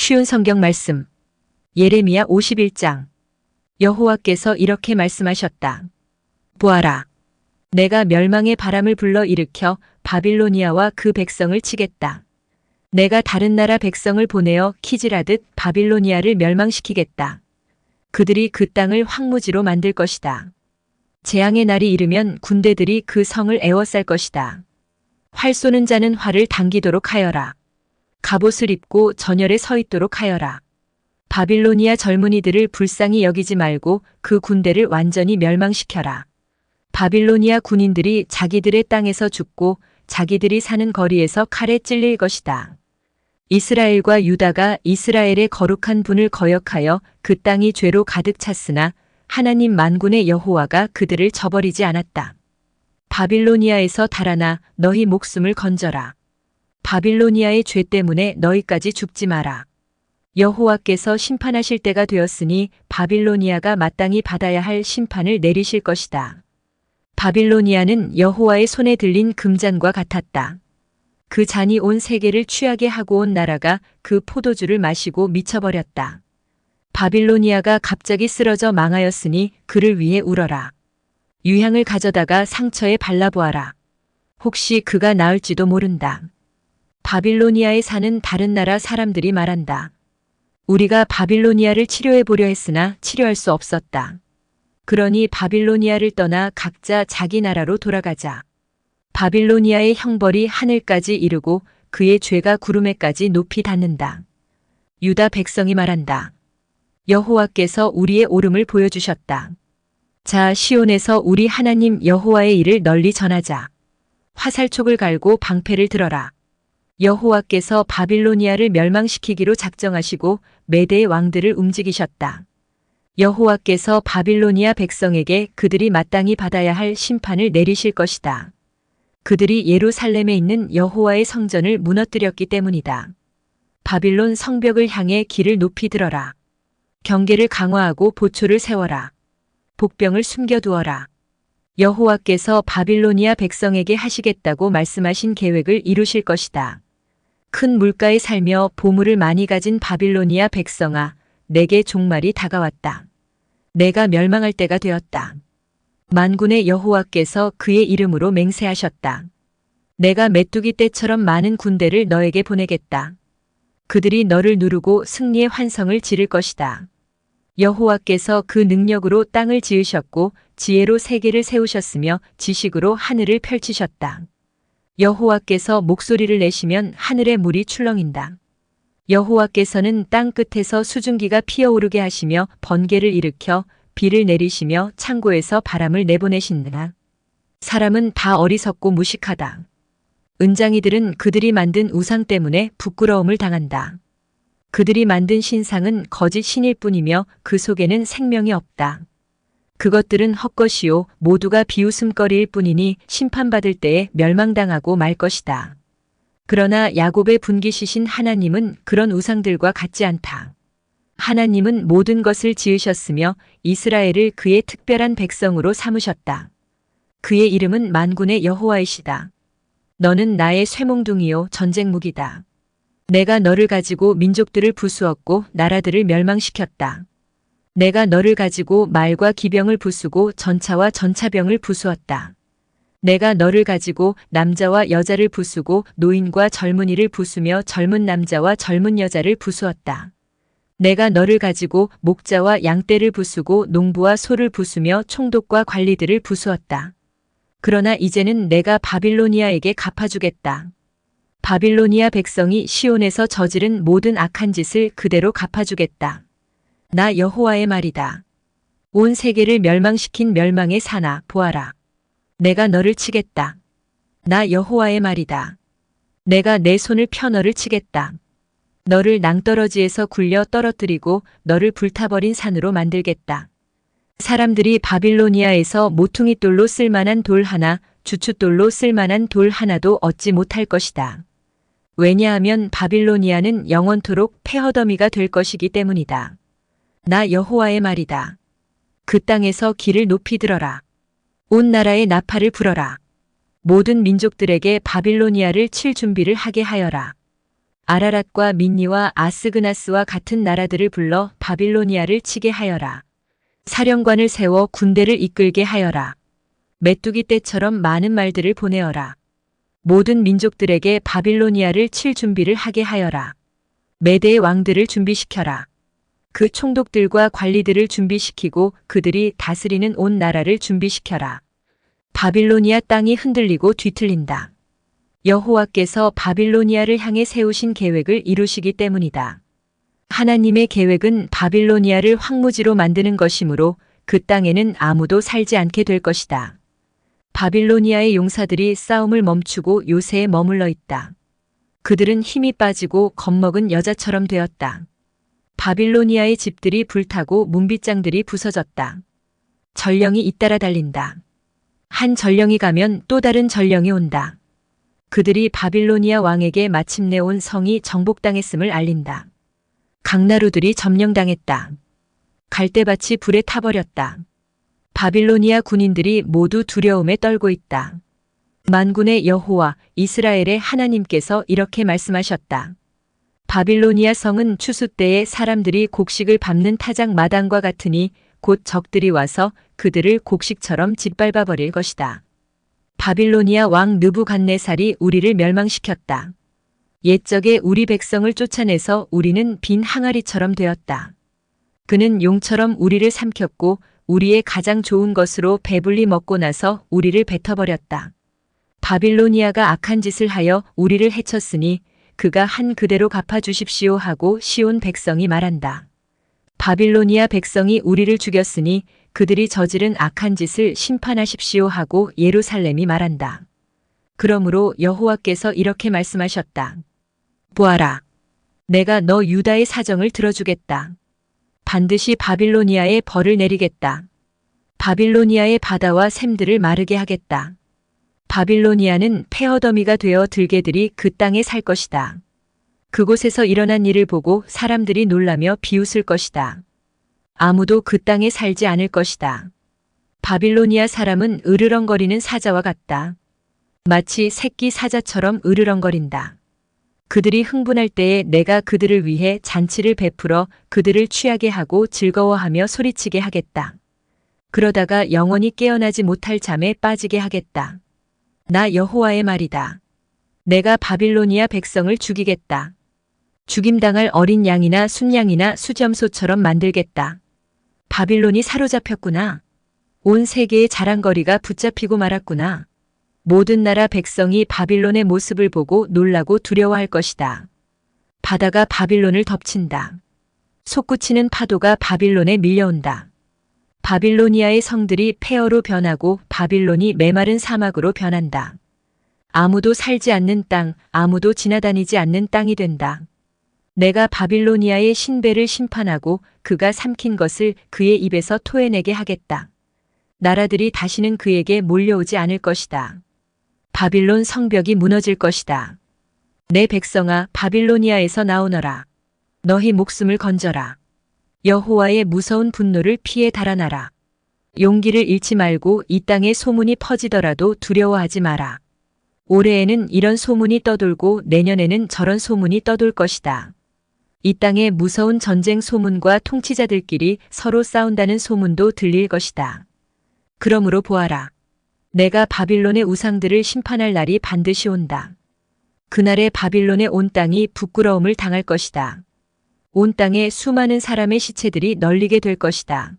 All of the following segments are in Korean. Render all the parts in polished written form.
쉬운 성경 말씀. 예레미야 51장. 여호와께서 이렇게 말씀하셨다. 보아라. 내가 멸망의 바람을 불러 일으켜 바빌로니아와 그 백성을 치겠다. 내가 다른 나라 백성을 보내어 키질하듯 바빌로니아를 멸망시키겠다. 그들이 그 땅을 황무지로 만들 것이다. 재앙의 날이 이르면 군대들이 그 성을 에워쌀 것이다. 활 쏘는 자는 활을 당기도록 하여라. 갑옷을 입고 전열에 서 있도록 하여라. 바빌로니아 젊은이들을 불쌍히 여기지 말고 그 군대를 완전히 멸망시켜라. 바빌로니아 군인들이 자기들의 땅에서 죽고 자기들이 사는 거리에서 칼에 찔릴 것이다. 이스라엘과 유다가 이스라엘의 거룩한 분을 거역하여 그 땅이 죄로 가득 찼으나 하나님 만군의 여호와가 그들을 저버리지 않았다. 바빌로니아에서 달아나 너희 목숨을 건져라. 바빌로니아의 죄 때문에 너희까지 죽지 마라. 여호와께서 심판하실 때가 되었으니 바빌로니아가 마땅히 받아야 할 심판을 내리실 것이다. 바빌로니아는 여호와의 손에 들린 금잔과 같았다. 그 잔이 온 세계를 취하게 하고 온 나라가 그 포도주를 마시고 미쳐버렸다. 바빌로니아가 갑자기 쓰러져 망하였으니 그를 위해 울어라. 유향을 가져다가 상처에 발라보아라. 혹시 그가 나을지도 모른다. 바빌로니아에 사는 다른 나라 사람들이 말한다. 우리가 바빌로니아를 치료해 보려 했으나 치료할 수 없었다. 그러니 바빌로니아를 떠나 각자 자기 나라로 돌아가자. 바빌로니아의 형벌이 하늘까지 이르고 그의 죄가 구름에까지 높이 닿는다. 유다 백성이 말한다. 여호와께서 우리의 오름을 보여주셨다. 자, 시온에서 우리 하나님 여호와의 일을 널리 전하자. 화살촉을 갈고 방패를 들어라. 여호와께서 바빌로니아를 멸망시키기로 작정하시고 메대의 왕들을 움직이셨다. 여호와께서 바빌로니아 백성에게 그들이 마땅히 받아야 할 심판을 내리실 것이다. 그들이 예루살렘에 있는 여호와의 성전을 무너뜨렸기 때문이다. 바빌론 성벽을 향해 길을 높이 들어라. 경계를 강화하고 보초를 세워라. 복병을 숨겨두어라. 여호와께서 바빌로니아 백성에게 하시겠다고 말씀하신 계획을 이루실 것이다. 큰 물가에 살며 보물을 많이 가진 바빌로니아 백성아, 내게 종말이 다가왔다. 내가 멸망할 때가 되었다. 만군의 여호와께서 그의 이름으로 맹세하셨다. 내가 메뚜기 떼처럼 많은 군대를 너에게 보내겠다. 그들이 너를 누르고 승리의 환성을 지를 것이다. 여호와께서 그 능력으로 땅을 지으셨고 지혜로 세계를 세우셨으며 지식으로 하늘을 펼치셨다. 여호와께서 목소리를 내시면 하늘의 물이 출렁인다. 여호와께서는 땅 끝에서 수증기가 피어오르게 하시며 번개를 일으켜 비를 내리시며 창고에서 바람을 내보내신다. 사람은 다 어리석고 무식하다. 은장이들은 그들이 만든 우상 때문에 부끄러움을 당한다. 그들이 만든 신상은 거짓 신일 뿐이며 그 속에는 생명이 없다. 그것들은 헛것이요 모두가 비웃음거리일 뿐이니 심판받을 때에 멸망당하고 말 것이다. 그러나 야곱의 분깃이신 하나님은 그런 우상들과 같지 않다. 하나님은 모든 것을 지으셨으며 이스라엘을 그의 특별한 백성으로 삼으셨다. 그의 이름은 만군의 여호와이시다. 너는 나의 쇠몽둥이요 전쟁 무기다. 내가 너를 가지고 민족들을 부수었고 나라들을 멸망시켰다. 내가 너를 가지고 말과 기병을 부수고 전차와 전차병을 부수었다. 내가 너를 가지고 남자와 여자를 부수고 노인과 젊은이를 부수며 젊은 남자와 젊은 여자를 부수었다. 내가 너를 가지고 목자와 양떼를 부수고 농부와 소를 부수며 총독과 관리들을 부수었다. 그러나 이제는 내가 바빌로니아에게 갚아주겠다. 바빌로니아 백성이 시온에서 저지른 모든 악한 짓을 그대로 갚아주겠다. 나 여호와의 말이다. 온 세계를 멸망시킨 멸망의 산아, 보아라. 내가 너를 치겠다. 나 여호와의 말이다. 내가 내 손을 펴 너를 치겠다. 너를 낭떠러지에서 굴려 떨어뜨리고 너를 불타버린 산으로 만들겠다. 사람들이 바빌로니아에서 모퉁이 돌로 쓸만한 돌 하나, 주춧돌로 쓸만한 돌 하나도 얻지 못할 것이다. 왜냐하면 바빌로니아는 영원토록 폐허더미가 될 것이기 때문이다. 나 여호와의 말이다. 그 땅에서 길을 높이 들어라. 온 나라에 나팔을 불어라. 모든 민족들에게 바빌로니아를 칠 준비를 하게 하여라. 아라랏과 민니와 아스그나스와 같은 나라들을 불러 바빌로니아를 치게 하여라. 사령관을 세워 군대를 이끌게 하여라. 메뚜기 떼처럼 많은 말들을 보내어라. 모든 민족들에게 바빌로니아를 칠 준비를 하게 하여라. 메대의 왕들을 준비시켜라. 그 총독들과 관리들을 준비시키고 그들이 다스리는 온 나라를 준비시켜라. 바빌로니아 땅이 흔들리고 뒤틀린다. 여호와께서 바빌로니아를 향해 세우신 계획을 이루시기 때문이다. 하나님의 계획은 바빌로니아를 황무지로 만드는 것이므로 그 땅에는 아무도 살지 않게 될 것이다. 바빌로니아의 용사들이 싸움을 멈추고 요새에 머물러 있다. 그들은 힘이 빠지고 겁먹은 여자처럼 되었다. 바빌로니아의 집들이 불타고 문빗장들이 부서졌다. 전령이 잇따라 달린다. 한 전령이 가면 또 다른 전령이 온다. 그들이 바빌로니아 왕에게 마침내 온 성이 정복당했음을 알린다. 강나루들이 점령당했다. 갈대밭이 불에 타버렸다. 바빌로니아 군인들이 모두 두려움에 떨고 있다. 만군의 여호와 이스라엘의 하나님께서 이렇게 말씀하셨다. 바빌로니아 성은 추수 때에 사람들이 곡식을 밟는 타작 마당과 같으니 곧 적들이 와서 그들을 곡식처럼 짓밟아 버릴 것이다. 바빌로니아 왕 느부갓네살이 우리를 멸망시켰다. 옛적에 우리 백성을 쫓아내서 우리는 빈 항아리처럼 되었다. 그는 용처럼 우리를 삼켰고 우리의 가장 좋은 것으로 배불리 먹고 나서 우리를 뱉어버렸다. 바빌로니아가 악한 짓을 하여 우리를 해쳤으니 그가 한 그대로 갚아주십시오 하고 시온 백성이 말한다. 바빌로니아 백성이 우리를 죽였으니 그들이 저지른 악한 짓을 심판하십시오 하고 예루살렘이 말한다. 그러므로 여호와께서 이렇게 말씀하셨다. 보아라. 내가 너 유다의 사정을 들어주겠다. 반드시 바빌로니아에 벌을 내리겠다. 바빌로니아의 바다와 샘들을 마르게 하겠다. 바빌로니아는 폐허더미가 되어 들개들이 그 땅에 살 것이다. 그곳에서 일어난 일을 보고 사람들이 놀라며 비웃을 것이다. 아무도 그 땅에 살지 않을 것이다. 바빌로니아 사람은 으르렁거리는 사자와 같다. 마치 새끼 사자처럼 으르렁거린다. 그들이 흥분할 때에 내가 그들을 위해 잔치를 베풀어 그들을 취하게 하고 즐거워하며 소리치게 하겠다. 그러다가 영원히 깨어나지 못할 잠에 빠지게 하겠다. 나 여호와의 말이다. 내가 바빌로니아 백성을 죽이겠다. 죽임당할 어린 양이나 순양이나 수점소처럼 만들겠다. 바빌론이 사로잡혔구나. 온 세계의 자랑거리가 붙잡히고 말았구나. 모든 나라 백성이 바빌론의 모습을 보고 놀라고 두려워할 것이다. 바다가 바빌론을 덮친다. 솟구치는 파도가 바빌론에 밀려온다. 바빌로니아의 성들이 폐허로 변하고 바빌론이 메마른 사막으로 변한다. 아무도 살지 않는 땅, 아무도 지나다니지 않는 땅이 된다. 내가 바빌로니아의 신배를 심판하고 그가 삼킨 것을 그의 입에서 토해내게 하겠다. 나라들이 다시는 그에게 몰려오지 않을 것이다. 바빌론 성벽이 무너질 것이다. 내 백성아 바빌로니아에서 나오너라. 너희 목숨을 건져라. 여호와의 무서운 분노를 피해 달아나라. 용기를 잃지 말고 이 땅에 소문이 퍼지더라도 두려워하지 마라. 올해에는 이런 소문이 떠돌고 내년에는 저런 소문이 떠돌 것이다. 이 땅에 무서운 전쟁 소문과 통치자들끼리 서로 싸운다는 소문도 들릴 것이다. 그러므로 보아라. 내가 바빌론의 우상들을 심판할 날이 반드시 온다. 그날에 바빌론의 온 땅이 부끄러움을 당할 것이다. 온 땅에 수많은 사람의 시체들이 널리게 될 것이다.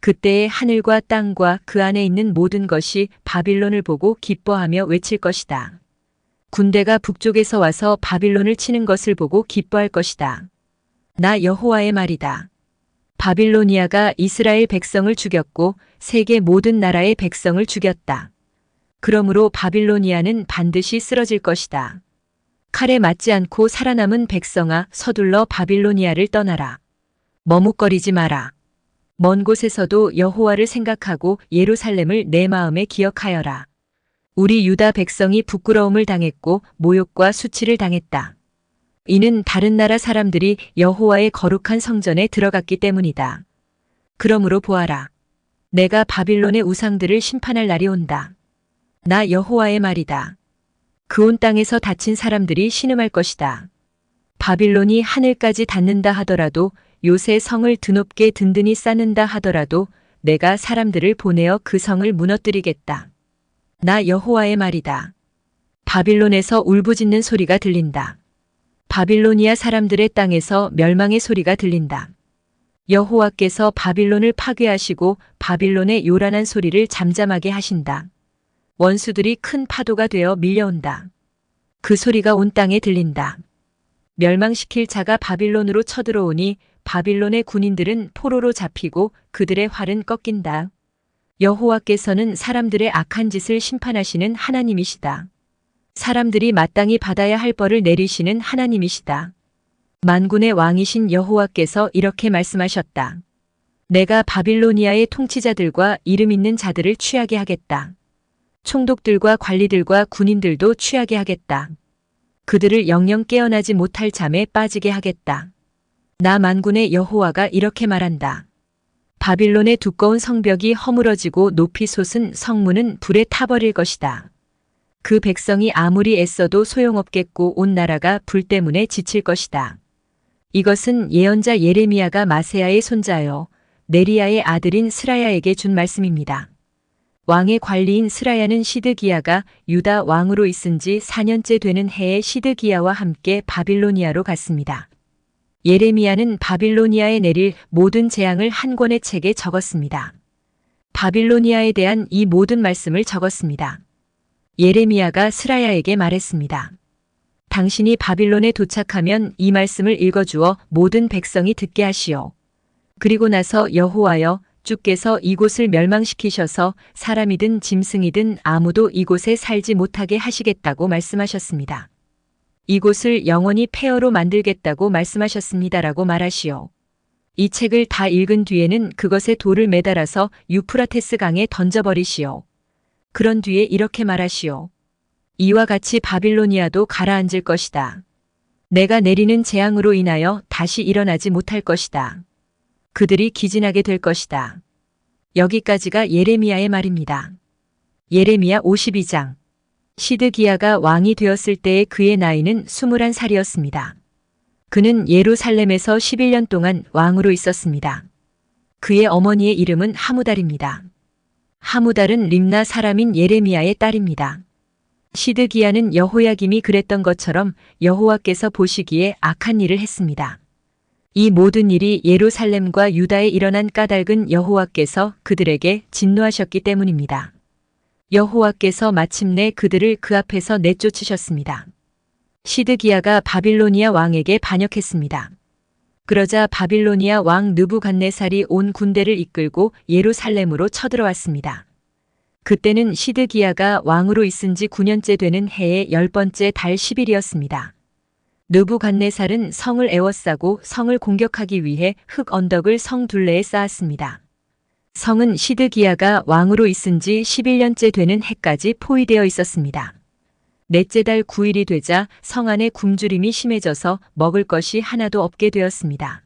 그때에 하늘과 땅과 그 안에 있는 모든 것이 바빌론을 보고 기뻐하며 외칠 것이다. 군대가 북쪽에서 와서 바빌론을 치는 것을 보고 기뻐할 것이다. 나 여호와의 말이다. 바빌로니아가 이스라엘 백성을 죽였고 세계 모든 나라의 백성을 죽였다. 그러므로 바빌로니아는 반드시 쓰러질 것이다. 칼에 맞지 않고 살아남은 백성아 서둘러 바빌로니아를 떠나라. 머뭇거리지 마라. 먼 곳에서도 여호와를 생각하고 예루살렘을 내 마음에 기억하여라. 우리 유다 백성이 부끄러움을 당했고 모욕과 수치를 당했다. 이는 다른 나라 사람들이 여호와의 거룩한 성전에 들어갔기 때문이다. 그러므로 보아라. 내가 바빌론의 우상들을 심판할 날이 온다. 나 여호와의 말이다. 그 온 땅에서 다친 사람들이 신음할 것이다. 바빌론이 하늘까지 닿는다 하더라도, 요새 성을 드높게 든든히 쌓는다 하더라도 내가 사람들을 보내어 그 성을 무너뜨리겠다. 나 여호와의 말이다. 바빌론에서 울부짖는 소리가 들린다. 바빌로니아 사람들의 땅에서 멸망의 소리가 들린다. 여호와께서 바빌론을 파괴하시고 바빌론의 요란한 소리를 잠잠하게 하신다. 원수들이 큰 파도가 되어 밀려온다. 그 소리가 온 땅에 들린다. 멸망시킬 자가 바빌론으로 쳐들어오니 바빌론의 군인들은 포로로 잡히고 그들의 활은 꺾인다. 여호와께서는 사람들의 악한 짓을 심판하시는 하나님이시다. 사람들이 마땅히 받아야 할 벌을 내리시는 하나님이시다. 만군의 왕이신 여호와께서 이렇게 말씀하셨다. 내가 바빌로니아의 통치자들과 이름 있는 자들을 취하게 하겠다. 총독들과 관리들과 군인들도 취하게 하겠다. 그들을 영영 깨어나지 못할 잠에 빠지게 하겠다. 나 만군의 여호와가 이렇게 말한다. 바빌론의 두꺼운 성벽이 허물어지고 높이 솟은 성문은 불에 타버릴 것이다. 그 백성이 아무리 애써도 소용없겠고 온 나라가 불 때문에 지칠 것이다. 이것은 예언자 예레미야가 마세야의 손자요 네리야의 아들인 스라야에게 준 말씀입니다. 왕의 관리인 스라야는 시드기야가 유다 왕으로 있은 지 4년째 되는 해에 시드기야와 함께 바빌로니아로 갔습니다. 예레미야는 바빌로니아에 내릴 모든 재앙을 한 권의 책에 적었습니다. 바빌로니아에 대한 이 모든 말씀을 적었습니다. 예레미야가 스라야에게 말했습니다. 당신이 바빌론에 도착하면 이 말씀을 읽어주어 모든 백성이 듣게 하시오. 그리고 나서 여호와여, 주께서 이곳을 멸망시키셔서 사람이든 짐승이든 아무도 이곳에 살지 못하게 하시겠다고 말씀하셨습니다. 이곳을 영원히 폐허로 만들겠다고 말씀하셨습니다라고 말하시오. 이 책을 다 읽은 뒤에는 그것에 돌을 매달아서 유프라테스 강에 던져버리시오. 그런 뒤에 이렇게 말하시오. 이와 같이 바빌로니아도 가라앉을 것이다. 내가 내리는 재앙으로 인하여 다시 일어나지 못할 것이다. 그들이 기진하게 될 것이다. 여기까지가 예레미야의 말입니다. 예레미야 52장. 시드기야가 왕이 되었을 때의 그의 나이는 21살이었습니다. 그는 예루살렘에서 11년 동안 왕으로 있었습니다. 그의 어머니의 이름은 하무달입니다. 하무달은 림나 사람인 예레미야의 딸입니다. 시드기야는 여호야김이 그랬던 것처럼 여호와께서 보시기에 악한 일을 했습니다. 이 모든 일이 예루살렘과 유다에 일어난 까닭은 여호와께서 그들에게 진노하셨기 때문입니다. 여호와께서 마침내 그들을 그 앞에서 내쫓으셨습니다. 시드기야가 바빌로니아 왕에게 반역했습니다. 그러자 바빌로니아 왕 느부갓네살이 온 군대를 이끌고 예루살렘으로 쳐들어왔습니다. 그때는 시드기야가 왕으로 있은 지 9년째 되는 해의 10번째 달 10일이었습니다. 느부갓네살은 성을 에워싸고 성을 공격하기 위해 흙 언덕을 성 둘레에 쌓았습니다. 성은 시드기야가 왕으로 있은 지 11년째 되는 해까지 포위되어 있었습니다. 넷째 달 9일이 되자 성 안에 굶주림이 심해져서 먹을 것이 하나도 없게 되었습니다.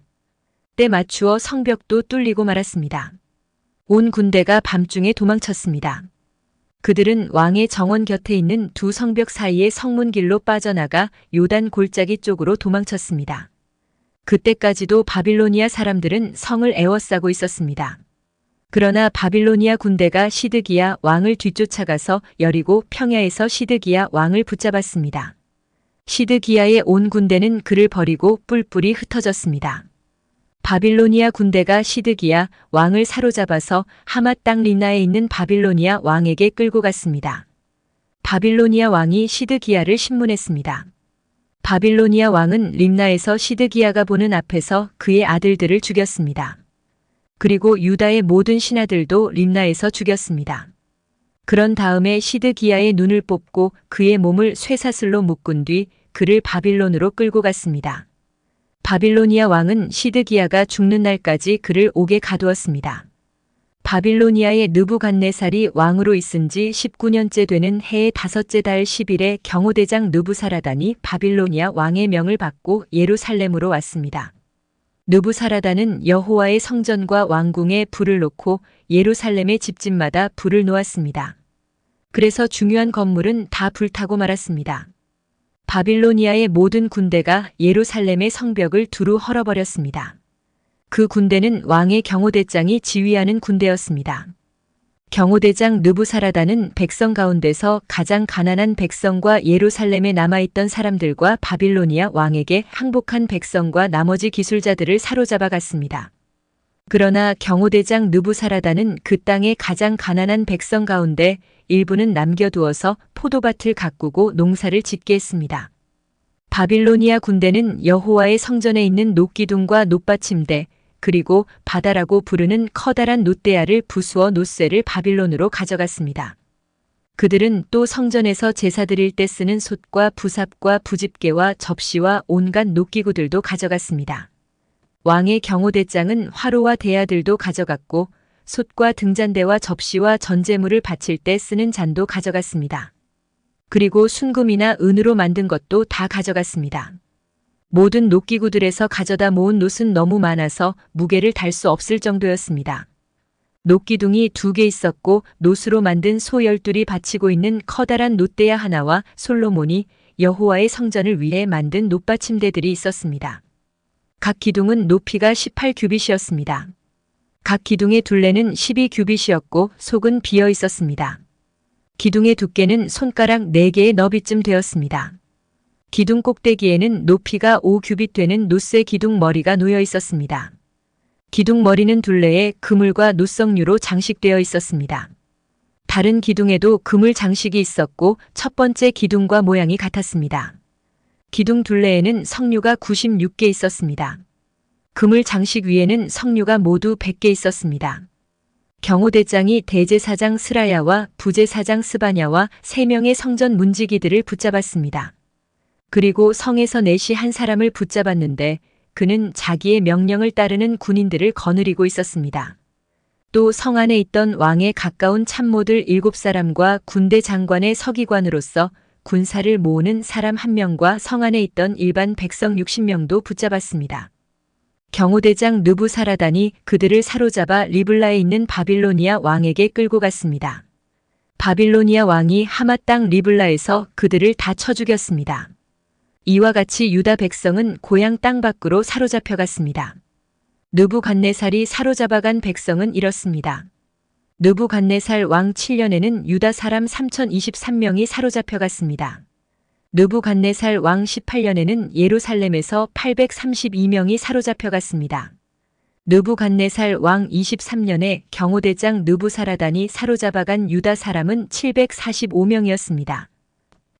때 맞추어 성벽도 뚫리고 말았습니다. 온 군대가 밤중에 도망쳤습니다. 그들은 왕의 정원 곁에 있는 두 성벽 사이의 성문길로 빠져나가 요단 골짜기 쪽으로 도망쳤습니다. 그때까지도 바빌로니아 사람들은 성을 에워싸고 있었습니다. 그러나 바빌로니아 군대가 시드기야 왕을 뒤쫓아가서 여리고 평야에서 시드기야 왕을 붙잡았습니다. 시드기야의 온 군대는 그를 버리고 뿔뿔이 흩어졌습니다. 바빌로니아 군대가 시드기야 왕을 사로잡아서 하맛 땅 림나에 있는 바빌로니아 왕에게 끌고 갔습니다. 바빌로니아 왕이 시드기야를 신문했습니다. 바빌로니아 왕은 림나에서 시드기야가 보는 앞에서 그의 아들들을 죽였습니다. 그리고 유다의 모든 신하들도 림나에서 죽였습니다. 그런 다음에 시드기야의 눈을 뽑고 그의 몸을 쇠사슬로 묶은 뒤 그를 바빌론으로 끌고 갔습니다. 바빌로니아 왕은 시드기야가 죽는 날까지 그를 옥에 가두었습니다. 바빌로니아의 느부갓네살이 왕으로 있은 지 19년째 되는 해의 5째 달 10일에 경호대장 느부사라단이 바빌로니아 왕의 명을 받고 예루살렘으로 왔습니다. 느부사라단은 여호와의 성전과 왕궁에 불을 놓고 예루살렘의 집집마다 불을 놓았습니다. 그래서 중요한 건물은 다 불타고 말았습니다. 바빌로니아의 모든 군대가 예루살렘의 성벽을 두루 헐어버렸습니다. 그 군대는 왕의 경호대장이 지휘하는 군대였습니다. 경호대장 느부사라단은 백성 가운데서 가장 가난한 백성과 예루살렘에 남아있던 사람들과 바빌로니아 왕에게 항복한 백성과 나머지 기술자들을 사로잡아 갔습니다. 그러나 경호대장 느부사라단은 그 땅의 가장 가난한 백성 가운데 일부는 남겨두어서 포도밭을 가꾸고 농사를 짓게 했습니다. 바빌로니아 군대는 여호와의 성전에 있는 놋기둥과 놋받침대 그리고 바다라고 부르는 커다란 놋대야를 부수어 놋쇠를 바빌론으로 가져갔습니다. 그들은 또 성전에서 제사 드릴 때 쓰는 솥과 부삽과 부집개와 접시와 온갖 놋기구들도 가져갔습니다. 왕의 경호대장은 화로와 대야들도 가져갔고 솥과 등잔대와 접시와 전제물을 바칠 때 쓰는 잔도 가져갔습니다. 그리고 순금이나 은으로 만든 것도 다 가져갔습니다. 모든 놋기구들에서 가져다 모은 놋은 너무 많아서 무게를 달 수 없을 정도였습니다. 놋기둥이 2개 있었고 놋으로 만든 소 12이 받치고 있는 커다란 놋대야 하나와 솔로몬이 여호와의 성전을 위해 만든 놋받침대들이 있었습니다. 각 기둥은 높이가 18규빗이었습니다. 각 기둥의 둘레는 12규빗이었고 속은 비어 있었습니다. 기둥의 두께는 손가락 4개의 너비쯤 되었습니다. 기둥 꼭대기에는 높이가 5규빗 되는 놋쇠 기둥 머리가 놓여 있었습니다. 기둥 머리는 둘레에 그물과 놋석류로 장식되어 있었습니다. 다른 기둥에도 그물 장식이 있었고 첫 번째 기둥과 모양이 같았습니다. 기둥 둘레에는 석류가 96개 있었습니다. 그물 장식 위에는 석류가 모두 100개 있었습니다. 경호대장이 대제사장 스라야와 부제사장 스바냐와 3명의 성전 문지기들을 붙잡았습니다. 그리고 성에서 넷이 한 사람을 붙잡았는데 그는 자기의 명령을 따르는 군인들을 거느리고 있었습니다. 또 성 안에 있던 왕에 가까운 참모들 7사람과 군대 장관의 서기관으로서 군사를 모으는 사람 1명과 성 안에 있던 일반 백성 60명도 붙잡았습니다. 경호대장 느부사라단이 그들을 사로잡아 리블라에 있는 바빌로니아 왕에게 끌고 갔습니다. 바빌로니아 왕이 하마 땅 리블라에서 그들을 다 쳐 죽였습니다. 이와 같이 유다 백성은 고향 땅 밖으로 사로잡혀 갔습니다. 느부갓네살이 사로잡아간 백성은 이렇습니다. 느부갓네살 왕 7년에는 유다 사람 3023명이 사로잡혀 갔습니다. 느부갓네살 왕 18년에는 예루살렘에서 832명이 사로잡혀 갔습니다. 느부갓네살 왕 23년에 경호대장 느부사라단이 사로잡아간 유다 사람은 745명이었습니다.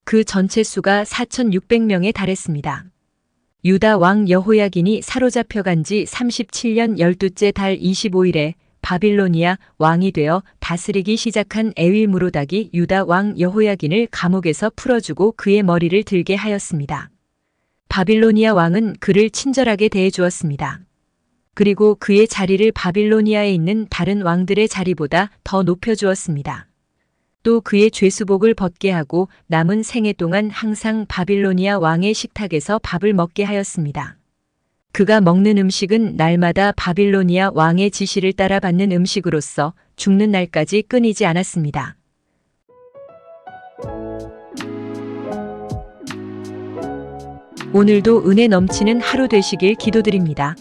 그 전체 수가 4600명에 달했습니다. 유다 왕 여호야긴이 사로잡혀간 지 37년 12째 달 25일에 바빌로니아 왕이 되어 다스리기 시작한 에윌무로닥이 유다 왕 여호야긴을 감옥에서 풀어주고 그의 머리를 들게 하였습니다. 바빌로니아 왕은 그를 친절하게 대해 주었습니다. 그리고 그의 자리를 바빌로니아에 있는 다른 왕들의 자리보다 더 높여주었습니다. 또 그의 죄수복을 벗게 하고 남은 생애 동안 항상 바빌로니아 왕의 식탁에서 밥을 먹게 하였습니다. 그가 먹는 음식은 날마다 바빌로니아 왕의 지시를 따라 받는 음식으로서 죽는 날까지 끊이지 않았습니다. 오늘도 은혜 넘치는 하루 되시길 기도드립니다.